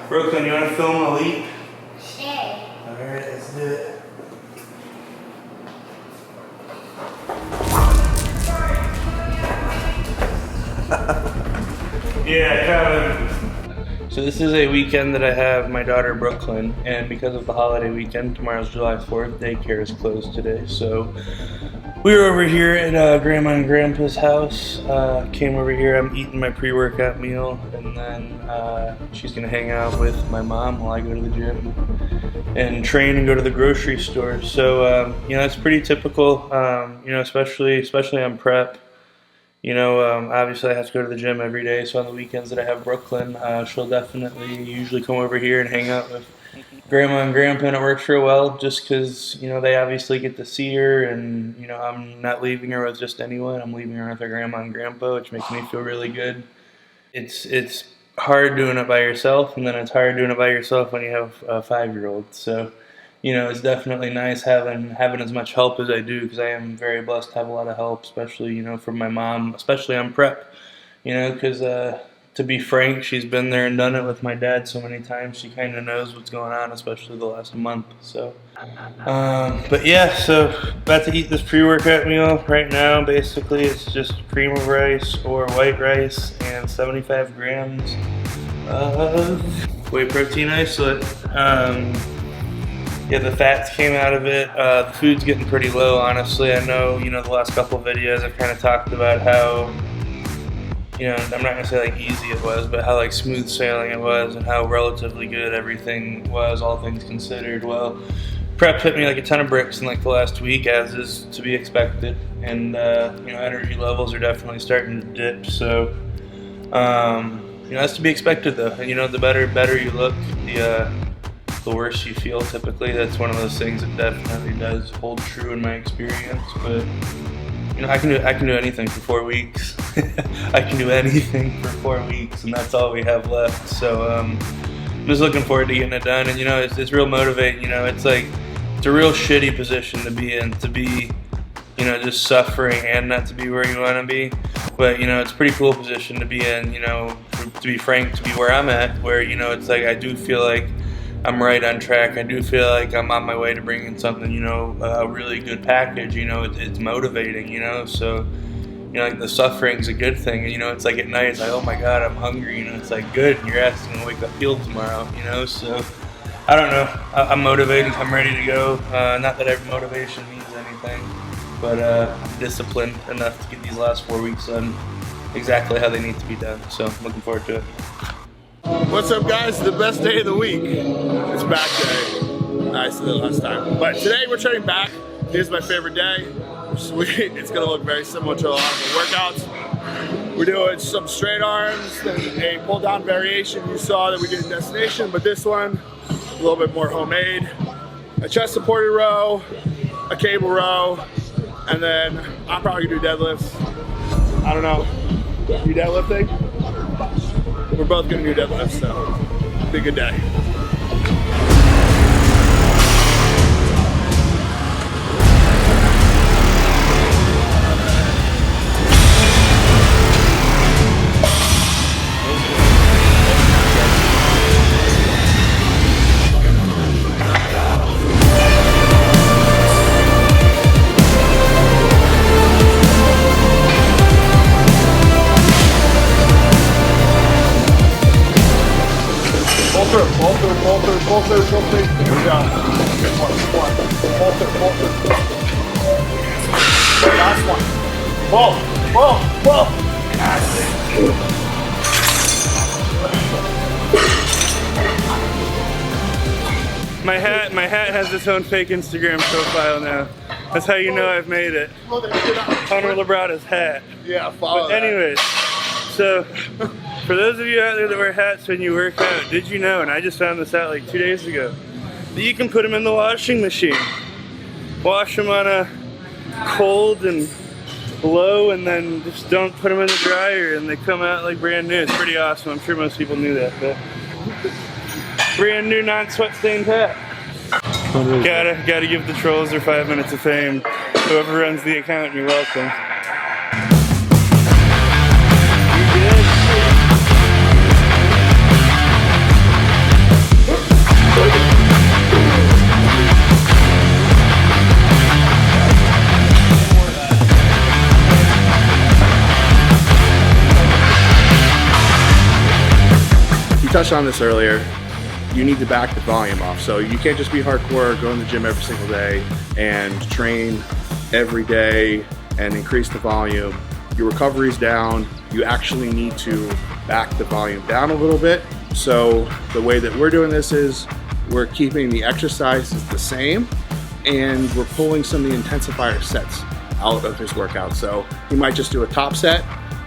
Brooklyn, you want to film a leap? Sure. Alright, let's do it. Yeah, Kevin. So this is a weekend that I have my daughter Brooklyn, and because of the holiday weekend, tomorrow's July 4th, daycare is closed today. So we were over here at Grandma and Grandpa's house. Came over here, I'm eating my pre-workout meal, and then she's gonna hang out with my mom while I go to the gym and train and go to the grocery store. So you know, it's pretty typical, you know, especially on prep. You know, obviously I have to go to the gym every day, so on the weekends that I have Brooklyn, she'll definitely usually come over here and hang out with Grandma and Grandpa, and it works real well just because, you know, they obviously get to see her, and, you know, I'm not leaving her with just anyone. I'm leaving her with her Grandma and Grandpa, which makes me feel really good. It's hard doing it by yourself, and then it's hard doing it by yourself when you have a 5-year-old. So, you know, it's definitely nice having as much help as I do, because I am very blessed to have a lot of help, especially, you know, from my mom, especially on prep, you know, because to be frank, she's been there and done it with my dad so many times. She kind of knows what's going on, especially the last month. So, but yeah, so about to eat this pre-workout meal right now. Basically, it's just cream of rice or white rice and 75 grams of whey protein isolate. Yeah, the fats came out of it. The food's getting pretty low, honestly. I know, you know, the last couple of videos I've kind of talked about how, you know, I'm not gonna say like easy it was, but how like smooth sailing it was and how relatively good everything was, all things considered. Well, prep hit me like a ton of bricks in like the last week, as is to be expected. And, you know, energy levels are definitely starting to dip. So, you know, that's to be expected though. And, you know, the better you look, the worse you feel typically. That's one of those things that definitely does hold true in my experience. But, you know, I can do anything for 4 weeks. I can do anything for 4 weeks, and that's all we have left. So I'm just looking forward to getting it done. And, you know, it's real motivating. You know, it's like, it's a real shitty position to be in, to be, you know, just suffering and not to be where you want to be. But, you know, it's a pretty cool position to be in, you know, to be frank, to be where I'm at, where, you know, it's like I do feel like I'm right on track. I do feel like I'm on my way to bringing something, you know, a really good package. You know, it's motivating, you know, so, you know, like the suffering's a good thing. And, you know, it's like at night, it's like, oh my God, I'm hungry. You know, it's like, good, your ass is going to wake up healed tomorrow, you know, so I don't know. I'm motivated. I'm ready to go. Not that every motivation means anything, but I'm disciplined enough to get these last 4 weeks done exactly how they need to be done. So I'm looking forward to it. What's up, guys? The best day of the week. It's back day. I said it last time. But today we're training back. Here's my favorite day. Sweet. It's gonna look very similar to a lot of the workouts. We're doing some straight arms, then a pull down variation you saw that we did in Destination, but this one, a little bit more homemade. A chest supported row, a cable row, and then I'm probably gonna do deadlifts. I don't know. You deadlifting? We're both gonna do deadlifts, so be a good day. Pull through. Here we go. Good one. Pull through. Last one. Pull. My hat has its own fake Instagram profile now. That's how you know I've made it. Hunter Labrada's hat. Yeah, follow that. Anyways, so for those of you out there that wear hats when you work out, did you know, and I just found this out like 2 days ago, that you can put them in the washing machine. Wash them on a cold and low, and then just don't put them in the dryer, and they come out like brand new. It's pretty awesome. I'm sure most people knew that, but brand new non-sweat stained hat. Gotta give the trolls their 5 minutes of fame. Whoever runs the account, you're welcome. you touched on this earlier, you need to back the volume off. So you can't just be hardcore, go in the gym every single day and train every day and increase the volume. Your recovery's down. You actually need to back the volume down a little bit. So the way that we're doing this is we're keeping the exercises the same and we're pulling some of the intensifier sets out of his workout. So you might just do a top set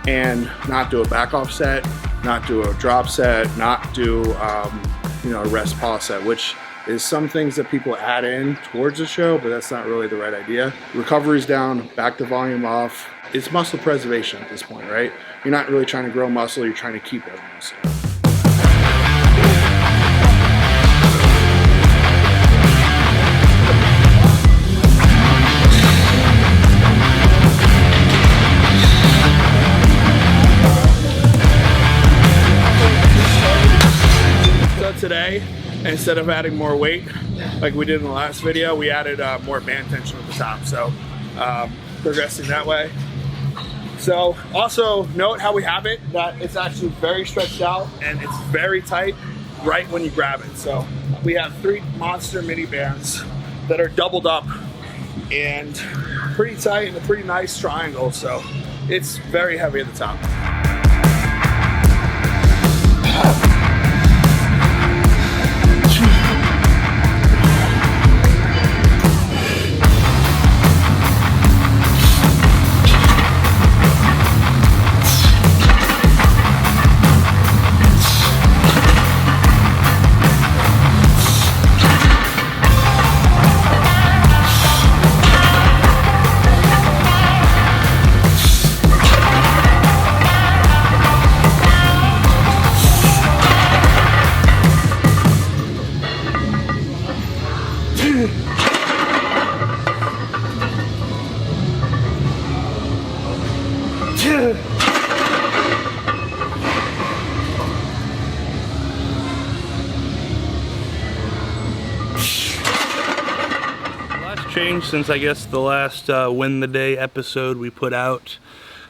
and not do a back off set, not do a drop set, not do a rest pause set, which is some things that people add in towards the show, but that's not really the right idea. Recovery's down, back the volume off. It's muscle preservation at this point, right? You're not really trying to grow muscle, you're trying to keep that muscle. Today, instead of adding more weight like we did in the last video, we added more band tension at the top, so progressing that way. So also note how we have it, that it's actually very stretched out and it's very tight right when you grab it. So we have 3 monster mini bands that are doubled up and pretty tight and a pretty nice triangle, so it's very heavy at the top. Changed since I guess the last Win the Day episode we put out.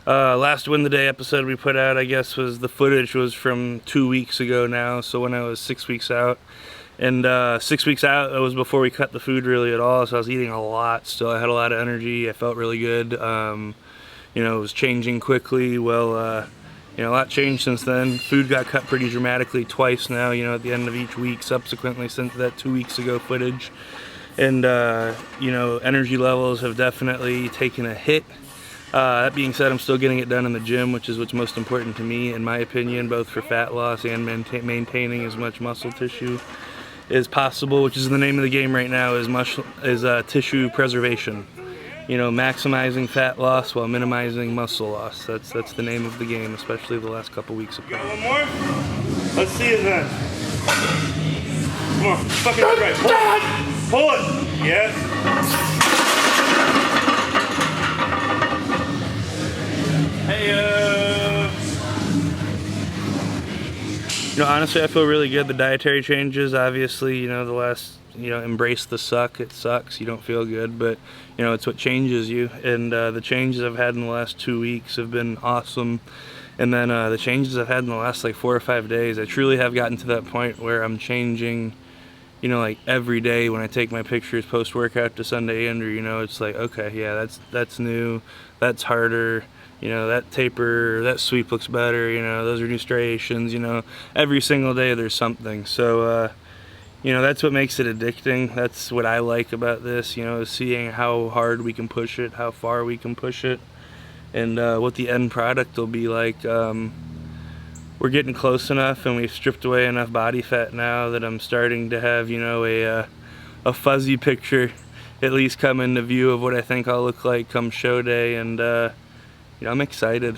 Last Win the Day episode we put out, I guess, was the footage was from 2 weeks ago now, so when I was 6 weeks out. And 6 weeks out, it was before we cut the food really at all, so I was eating a lot still. I had a lot of energy, I felt really good. You know, it was changing quickly. Well, you know, a lot changed since then. Food got cut pretty dramatically twice now, you know, at the end of each week subsequently since that 2 weeks ago footage. And you know, energy levels have definitely taken a hit. That being said, I'm still getting it done in the gym, which is what's most important to me, in my opinion, both for fat loss and maintaining as much muscle tissue as possible, which is the name of the game right now, is tissue preservation. You know, maximizing fat loss while minimizing muscle loss. That's the name of the game, especially the last couple weeks of practice. One more? Let's see it then. Come on, fucking right. Pull it. Yeah. Hey, You know, honestly, I feel really good. The dietary changes, obviously, you know, the last, you know, embrace the suck. It sucks. You don't feel good, but, you know, it's what changes you. And the changes I've had in the last 2 weeks have been awesome. And then the changes I've had in the last like 4 or 5 days, I truly have gotten to that point where I'm changing, you know, like every day when I take my pictures post-workout to Sunday Andrew, you know, it's like, okay, yeah, that's new, that's harder, you know, that taper, that sweep looks better, you know, those are new striations, you know, every single day there's something. So, you know, that's what makes it addicting. That's what I like about this, you know, is seeing how hard we can push it, how far we can push it, and what the end product will be like. We're getting close enough and we've stripped away enough body fat now that I'm starting to have, you know, a fuzzy picture at least come into view of what I think I'll look like come show day, and you know, I'm excited.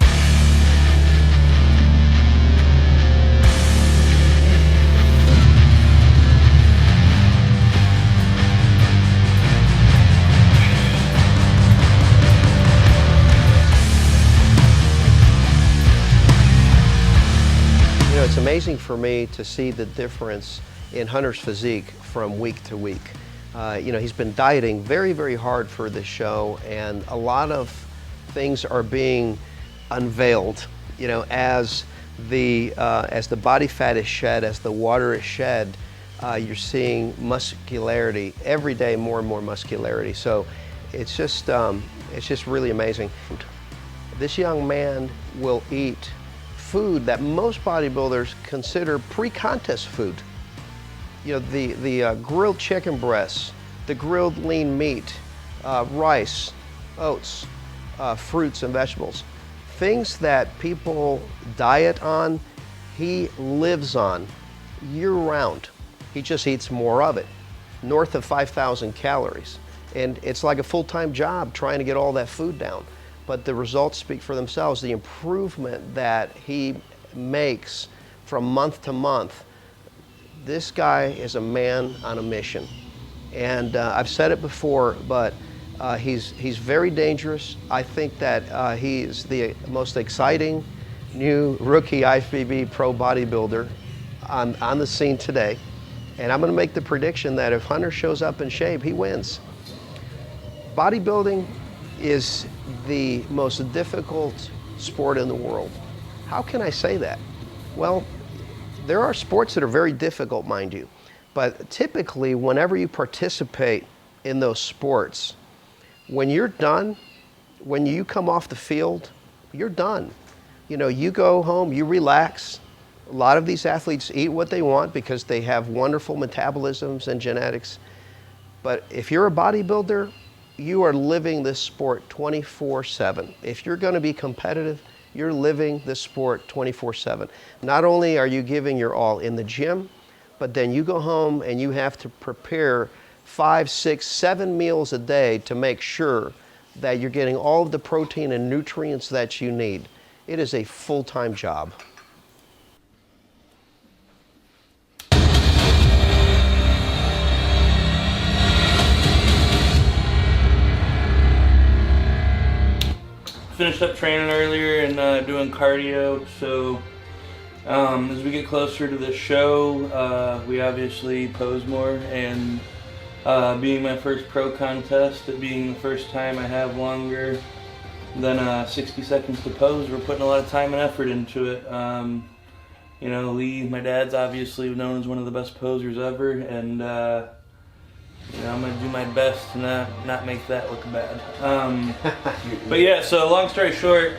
It's amazing for me to see the difference in Hunter's physique from week to week. You know, he's been dieting very, very hard for this show, and a lot of things are being unveiled, you know, as as the body fat is shed, as the water is shed, you're seeing muscularity every day, more and more muscularity. So it's just really amazing. This young man will eat food that most bodybuilders consider pre-contest food. You know, the grilled chicken breasts, the grilled lean meat, rice, oats, fruits and vegetables. Things that people diet on, he lives on year-round. He just eats more of it, north of 5,000 calories. And it's like a full-time job trying to get all that food down. But the results speak for themselves. The improvement that he makes from month to month. This guy is a man on a mission. And I've said it before, but he's very dangerous. I think that he's the most exciting new rookie IFBB pro bodybuilder on the scene today. And I'm going to make the prediction that if Hunter shows up in shape, he wins. Bodybuilding is the most difficult sport in the world. How can I say that? Well, there are sports that are very difficult, mind you. But typically, whenever you participate in those sports, when you're done, when you come off the field, you're done. You know, you go home, you relax. A lot of these athletes eat what they want because they have wonderful metabolisms and genetics. But if you're a bodybuilder, you are living this sport 24/7. If you're going to be competitive, you're living this sport 24/7. Not only are you giving your all in the gym, but then you go home and you have to prepare 5, 6, 7 meals a day to make sure that you're getting all of the protein and nutrients that you need. It is a full-time job. Finished up training earlier and doing cardio, so as we get closer to the show, we obviously pose more, and being my first pro contest, it being the first time I have longer than 60 seconds to pose, we're putting a lot of time and effort into it. You know, Lee, my dad's obviously known as one of the best posers ever, and you know, I'm going to do my best to not make that look bad. But yeah, so long story short,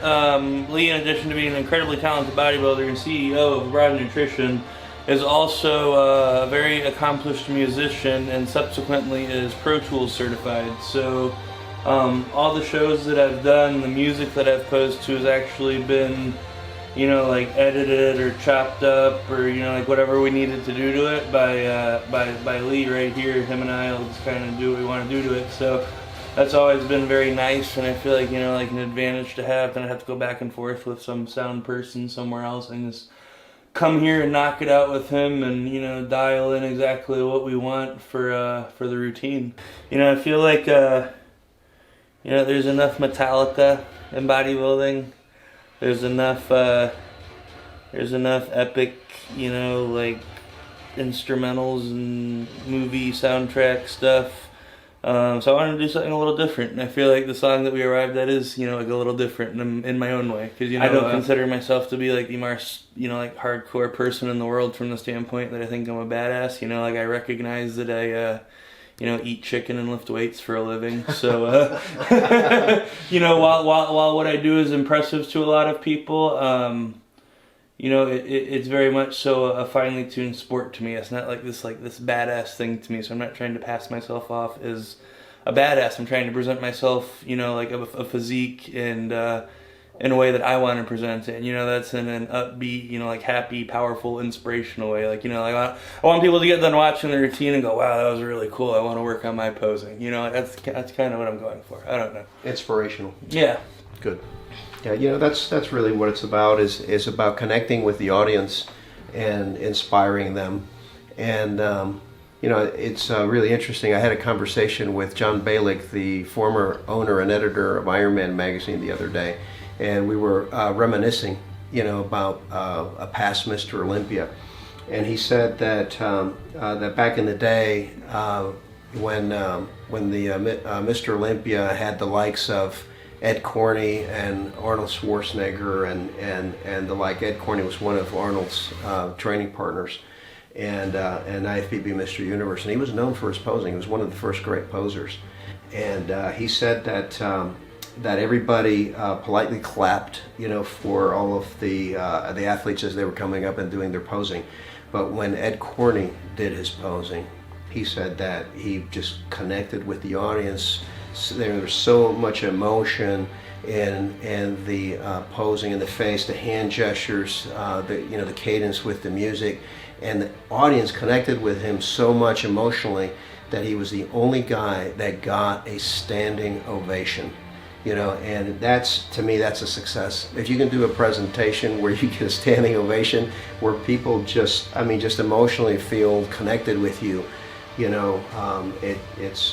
Lee, in addition to being an incredibly talented bodybuilder and CEO of Labrada Nutrition, is also a very accomplished musician and subsequently is Pro Tools certified. So all the shows that I've done, the music that I've posed to has actually been, you know, like edited or chopped up, or, you know, like whatever we needed to do to it by Lee right here. Him and I will just kind of do what we want to do to it. So that's always been very nice, and I feel like, you know, like an advantage to have. Then I have to go back and forth with some sound person somewhere else and just come here and knock it out with him, and, you know, dial in exactly what we want for the routine. You know, I feel like you know, there's enough Metallica in bodybuilding. There's enough epic, you know, like instrumentals and movie soundtrack stuff. So I wanted to do something a little different, and I feel like the song that we arrived at is, you know, like a little different in my own way. Because, you know, I don't consider myself to be like the most, you know, like hardcore person in the world from the standpoint that I think I'm a badass. You know, like I recognize that I you know, eat chicken and lift weights for a living. So, you know, while what I do is impressive to a lot of people, you know, it's very much so a finely tuned sport to me. It's not like this badass thing to me. So I'm not trying to pass myself off as a badass. I'm trying to present myself, you know, like a physique and in a way that I want to present it. And, you know, that's in an upbeat, you know, like happy, powerful, inspirational way. Like, you know, like I want people to get done watching the routine and go, wow, that was really cool. I want to work on my posing. You know, that's kind of what I'm going for. I don't know. Inspirational. Yeah. Good. Yeah, you know, that's really what it's about, is about connecting with the audience and inspiring them. And, you know, it's really interesting. I had a conversation with John Balick, the former owner and editor of Iron Man magazine, the other day. And we were reminiscing, you know, about a past Mr. Olympia. And he said that that back in the day, when the Mr. Olympia had the likes of Ed Corney and Arnold Schwarzenegger and the like. Ed Corney was one of Arnold's training partners, and IFBB Mr. Universe, and he was known for his posing. He was one of the first great posers, and he said that that everybody politely clapped, you know, for all of the athletes as they were coming up and doing their posing. But when Ed Corney did his posing, he said that he just connected with the audience. So there was so much emotion in the posing in the face, the hand gestures, the cadence with the music, and the audience connected with him so much emotionally that he was the only guy that got a standing ovation. You know, and that's, to me, that's a success. If you can do a presentation where you get a standing ovation, where people just emotionally feel connected with you, you know, it's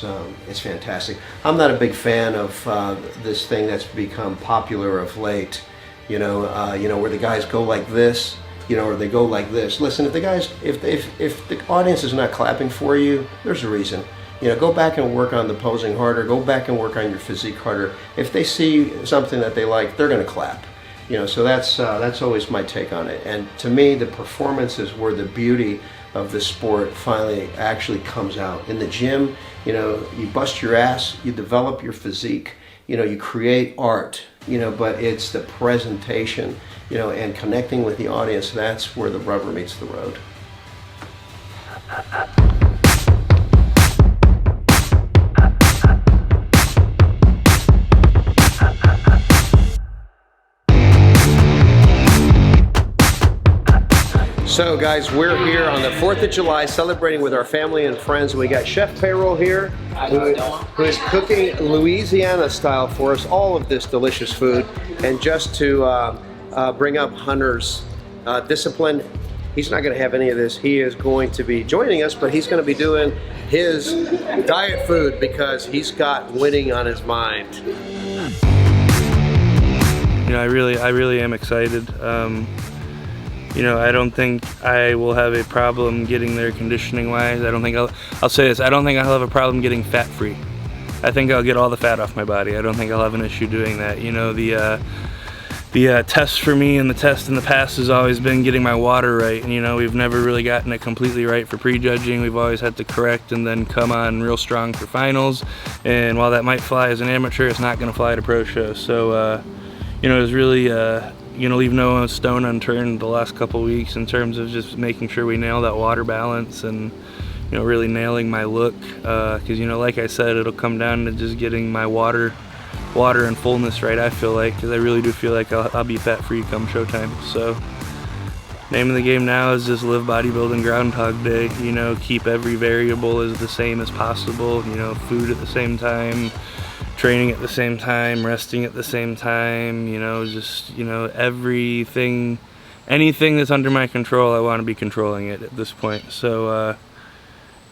fantastic. I'm not a big fan of this thing that's become popular of late, you know, where the guys go like this, you know, or they go like this. Listen, if the audience is not clapping for you, there's a reason. You know, go back and work on the posing harder, go back and work on your physique harder. If they see something that they like, they're gonna clap. You know, so that's always my take on it. And to me, the performance is where the beauty of the sport finally actually comes out. In the gym, you know, you bust your ass, you develop your physique, you know, you create art, you know, but it's the presentation, you know, and connecting with the audience, that's where the rubber meets the road. So guys, we're here on the 4th of July celebrating with our family and friends. We got Chef Payroll here who is cooking Louisiana style for us, all of this delicious food. And just to bring up Hunter's discipline, he's not going to have any of this. He is going to be joining us, but he's going to be doing his diet food because he's got winning on his mind. You know, I really am excited. You know, I don't think I will have a problem getting there conditioning wise. I don't think I'll say this, I don't think I'll have a problem getting fat free. I think I'll get all the fat off my body. I don't think I'll have an issue doing that. You know, the test for me and the test in the past has always been getting my water right. And you know, we've never really gotten it completely right for prejudging. We've always had to correct and then come on real strong for finals. And while that might fly as an amateur, it's not gonna fly at a pro show. So, you know, it was really, you know, leave no stone unturned the last couple weeks in terms of just making sure we nail that water balance and, you know, really nailing my look. Because, you know, like I said, it'll come down to just getting my water and fullness right, I feel like, because I really do feel like I'll be fat free come showtime. So, name of the game now is just live bodybuilding Groundhog Day. You know, keep every variable as the same as possible. You know, food at the same time, training at the same time, resting at the same time, you know, just, you know, everything, anything that's under my control, I want to be controlling it at this point. So,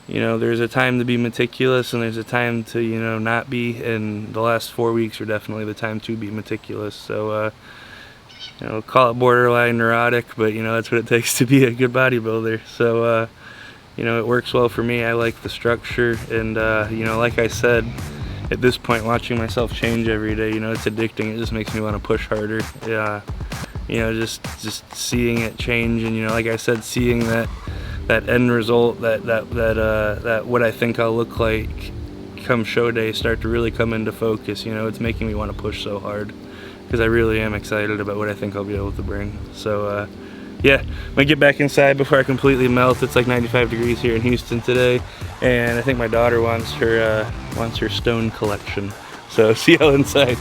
you know, there's a time to be meticulous and there's a time to, you know, not be, and the last 4 weeks are definitely the time to be meticulous. So, you know, call it borderline neurotic, but, you know, that's what it takes to be a good bodybuilder. So, you know, it works well for me. I like the structure, and, you know, like I said, at this point, watching myself change every day, you know, it's addicting. It just makes me want to push harder. Yeah, you know, just seeing it change, and, you know, like I said, seeing that end result, that what I think I'll look like come show day start to really come into focus. You know, it's making me want to push so hard because I really am excited about what I think I'll be able to bring. So, yeah, I'm gonna get back inside before I completely melt. It's like 95 degrees here in Houston today, and I think my daughter wants her stone collection. So see y'all inside.